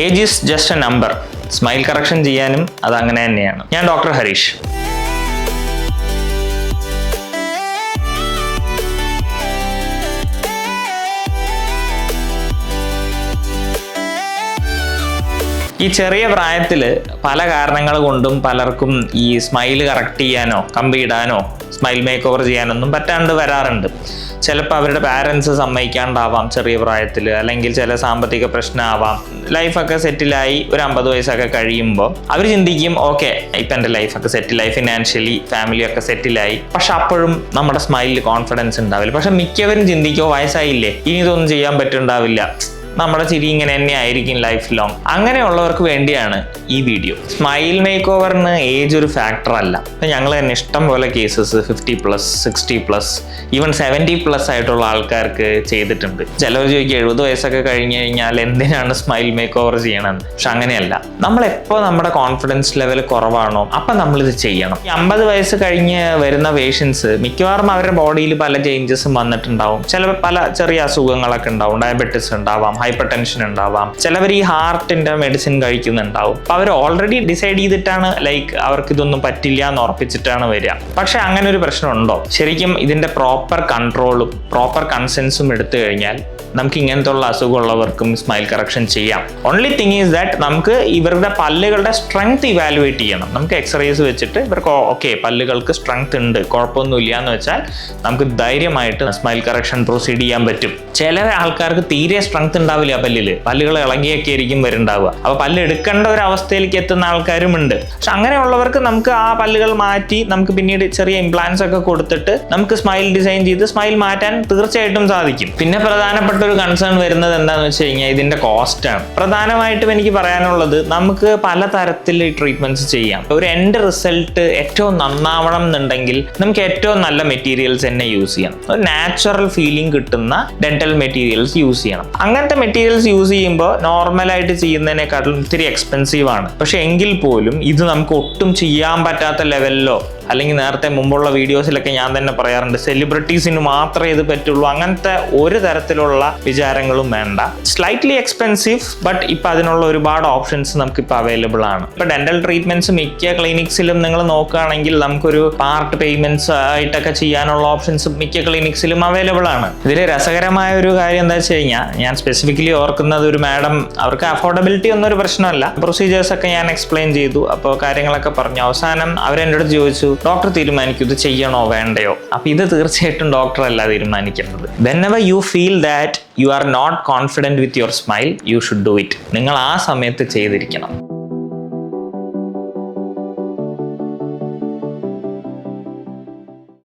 Age is just A number. Smile correction ചെയ്യാനും അത് അങ്ങനെ തന്നെയാണ്. ഞാൻ ഡോക്ടർ ഹരീഷ്. ഈ ചെറിയ പ്രായത്തിൽ പല കാരണങ്ങൾ കൊണ്ടും പലർക്കും ഈ സ്മൈൽ കറക്റ്റ് ചെയ്യാനോ കമ്പിയിടാനോ സ്മൈൽ മേക്ക് ഓവർ ചെയ്യാനൊന്നും പറ്റാണ്ട് വരാറുണ്ട്. ചിലപ്പോൾ അവരുടെ പാരൻസ് സമ്മതിക്കാണ്ടാവാം ചെറിയ പ്രായത്തിൽ, അല്ലെങ്കിൽ ചില സാമ്പത്തിക പ്രശ്നമാവാം. ലൈഫൊക്കെ സെറ്റിലായി ഒരു 50 വയസ്സൊക്കെ കഴിയുമ്പോൾ അവർ ചിന്തിക്കും, ഓക്കെ ഇപ്പം എൻ്റെ ലൈഫൊക്കെ സെറ്റിലായി, ഫിനാൻഷ്യലി ഫാമിലിയൊക്കെ സെറ്റിലായി, പക്ഷെ അപ്പോഴും നമ്മുടെ സ്മൈലിൽ കോൺഫിഡൻസ് ഉണ്ടാവില്ല. പക്ഷെ മിക്കവരും ചിന്തിക്കുമോ വയസ്സായില്ലേ, ഇനി ഇതൊന്നും ചെയ്യാൻ പറ്റുന്നുണ്ടാവില്ല, നമ്മുടെ ചിരി ഇങ്ങനെ തന്നെ ആയിരിക്കും ലൈഫ് ലോങ്. അങ്ങനെയുള്ളവർക്ക് വേണ്ടിയാണ് ഈ വീഡിയോ. സ്മൈൽ മേക്ക് ഓവറിന് ഏജ് ഒരു ഫാക്ടർ അല്ല. ഇപ്പം ഞങ്ങൾ തന്നെ ഇഷ്ടം പോലെ കേസസ് 50+, 60+, ഈവൻ 70+ ആയിട്ടുള്ള ആൾക്കാർക്ക് ചെയ്തിട്ടുണ്ട്. ചിലവർ ചോദിക്കും 70 വയസ്സൊക്കെ കഴിഞ്ഞ് കഴിഞ്ഞാൽ എന്തിനാണ് സ്മൈൽ മേക്ക് ഓവർ ചെയ്യണമെന്ന്. പക്ഷെ അങ്ങനെയല്ല. നമ്മളെപ്പോൾ നമ്മുടെ കോൺഫിഡൻസ് ലെവൽ കുറവാണോ അപ്പം നമ്മളിത് ചെയ്യണം. 50 വയസ്സ് കഴിഞ്ഞ് വരുന്ന പേഷ്യൻസ് മിക്കവാറും അവരുടെ ബോഡിയിൽ പല ചേഞ്ചസും വന്നിട്ടുണ്ടാവും. ചിലപ്പോൾ പല ചെറിയ അസുഖങ്ങളൊക്കെ ഉണ്ടാവും. ഡയബറ്റിസ് ഉണ്ടാവാം, ഹൈപ്പർ ടെൻഷൻ ഉണ്ടാവാം, ചിലവർ ഈ ഹാർട്ടിന്റെ മെഡിസിൻ കഴിക്കുന്നുണ്ടാവും. അപ്പൊ അവർ ഓൾറെഡി ഡിസൈഡ് ചെയ്തിട്ടാണ് അവർക്ക് ഇതൊന്നും പറ്റില്ല എന്ന് ഉറപ്പിച്ചിട്ടാണ് വരിക. പക്ഷെ അങ്ങനെ ഒരു പ്രശ്നമുണ്ടോ? ശരിക്കും ഇതിന്റെ പ്രോപ്പർ കൺട്രോളും പ്രോപ്പർ കൺസെൻസും എടുത്തു കഴിഞ്ഞാൽ നമുക്ക് ഇങ്ങനത്തെ ഉള്ള അസുഖമുള്ളവർക്കും സ്മൈൽ കറക്ഷൻ ചെയ്യാം. ഓൺലി തിങ് ഈസ് ദാറ്റ് നമുക്ക് ഇവരുടെ പല്ലുകളുടെ സ്ട്രെങ്ത് ഇവാലുവേറ്റ് ചെയ്യണം. നമുക്ക് എക്സ്റേസ് വെച്ചിട്ട് ഇവർക്ക് ഓക്കെ പല്ലുകൾക്ക് സ്ട്രെങ്ത് ഉണ്ട്, കുഴപ്പമൊന്നുമില്ല എന്ന് വെച്ചാൽ നമുക്ക് ധൈര്യമായിട്ട് സ്മൈൽ കറക്ഷൻ പ്രൊസീഡ് ചെയ്യാൻ പറ്റും. ചില ആൾക്കാർക്ക് തീരെ സ്ട്രെങ്ത് ഉണ്ടാവില്ല പല്ലുകൾ ഇളകിയൊക്കെ ആയിരിക്കും വരുന്നുണ്ടാവുക. അപ്പൊ പല്ല് എടുക്കേണ്ട ഒരു അവസ്ഥയിലേക്ക് എത്തുന്ന ആൾക്കാരും ഉണ്ട്. പക്ഷെ അങ്ങനെയുള്ളവർക്ക് നമുക്ക് ആ പല്ലുകൾ മാറ്റി നമുക്ക് പിന്നീട് ചെറിയ ഇംപ്ലാന്റ്സ് ഒക്കെ കൊടുത്തിട്ട് നമുക്ക് സ്മൈൽ ഡിസൈൻ ചെയ്ത് സ്മൈൽ മാറ്റാൻ തീർച്ചയായിട്ടും സാധിക്കും. പിന്നെ പ്രധാനപ്പെട്ട ഒരു കൺസേൺ വരുന്നത് എന്താണെന്ന് വെച്ച് കഴിഞ്ഞാൽ ഇതിന്റെ കോസ്റ്റ് ആണ്. പ്രധാനമായിട്ടും എനിക്ക് പറയാനുള്ളത്, നമുക്ക് പലതരത്തിൽ ട്രീറ്റ്മെന്റ്സ് ചെയ്യാം. ഒരു എൻഡ് റിസൾട്ട് ഏറ്റവും നന്നാവണം എന്നുണ്ടെങ്കിൽ നമുക്ക് ഏറ്റവും നല്ല മെറ്റീരിയൽസ് തന്നെ യൂസ് ചെയ്യണം. ഒരു നാച്ചുറൽ ഫീലിംഗ് കിട്ടുന്ന ഡെന്റൽ മെറ്റീരിയൽസ് യൂസ് ചെയ്യണം. അങ്ങനത്തെ മെറ്റീരിയൽസ് യൂസ് ചെയ്യുമ്പോൾ നോർമലായിട്ട് ചെയ്യുന്നതിനേക്കാളും ഇത്തിരി എക്സ്പെൻസീവ് ആണ്. പക്ഷെ എങ്കിൽ പോലും ഇത് നമുക്ക് ഒട്ടും ചെയ്യാൻ പറ്റാത്ത ലെവലിലോ, അല്ലെങ്കിൽ നേരത്തെ മുമ്പുള്ള വീഡിയോസിലൊക്കെ ഞാൻ തന്നെ പറയാറുണ്ട്, സെലിബ്രിറ്റീസിന് മാത്രമേ ഇത് പറ്റുള്ളൂ, അങ്ങനത്തെ ഒരു തരത്തിലുള്ള വിചാരങ്ങളും വേണ്ട. സ്ലൈറ്റ്ലി എക്സ്പെൻസീവ്, ബട്ട് ഇപ്പം അതിനുള്ള ഒരുപാട് ഓപ്ഷൻസ് നമുക്കിപ്പോൾ അവൈലബിൾ ആണ്. ഇപ്പം ഡെന്റൽ ട്രീറ്റ്മെന്റ്സ് മിക്ക ക്ലിനിക്സിലും നിങ്ങൾ നോക്കുകയാണെങ്കിൽ നമുക്കൊരു പാർട്ട് പേയ്മെന്റ്സ് ആയിട്ടൊക്കെ ചെയ്യാനുള്ള ഓപ്ഷൻസ് മിക്ക ക്ലിനിക്സിലും അവൈലബിൾ ആണ്. ഇതിൽ രസകരമായ ഒരു കാര്യം എന്താ വെച്ച് കഴിഞ്ഞാൽ, ഞാൻ സ്പെസിഫിക്കലി ഓർക്കുന്നത് ഒരു മാഡം, അവർക്ക് അഫോർഡബിലിറ്റി ഒന്നും ഒരു പ്രശ്നമല്ല, പ്രൊസീജിയേഴ്സ് ഒക്കെ ഞാൻ എക്സ്പ്ലെയിൻ ചെയ്തു, അപ്പോൾ കാര്യങ്ങളൊക്കെ പറഞ്ഞു. അവസാനം അവരെൻ്റെ അടുത്ത് ചോദിച്ചു, ഡോക്ടർ തീരുമാനിക്കും ഇത് ചെയ്യണോ വേണ്ടയോ. അപ്പൊ ഇത് തീർച്ചയായിട്ടും ഡോക്ടർ അല്ല തീരുമാനിക്കുന്നത്. whenever you feel that you are not confident with your smile, you should do it. നിങ്ങൾ ആ സമയത്ത് ചെയ്തിരിക്കണം.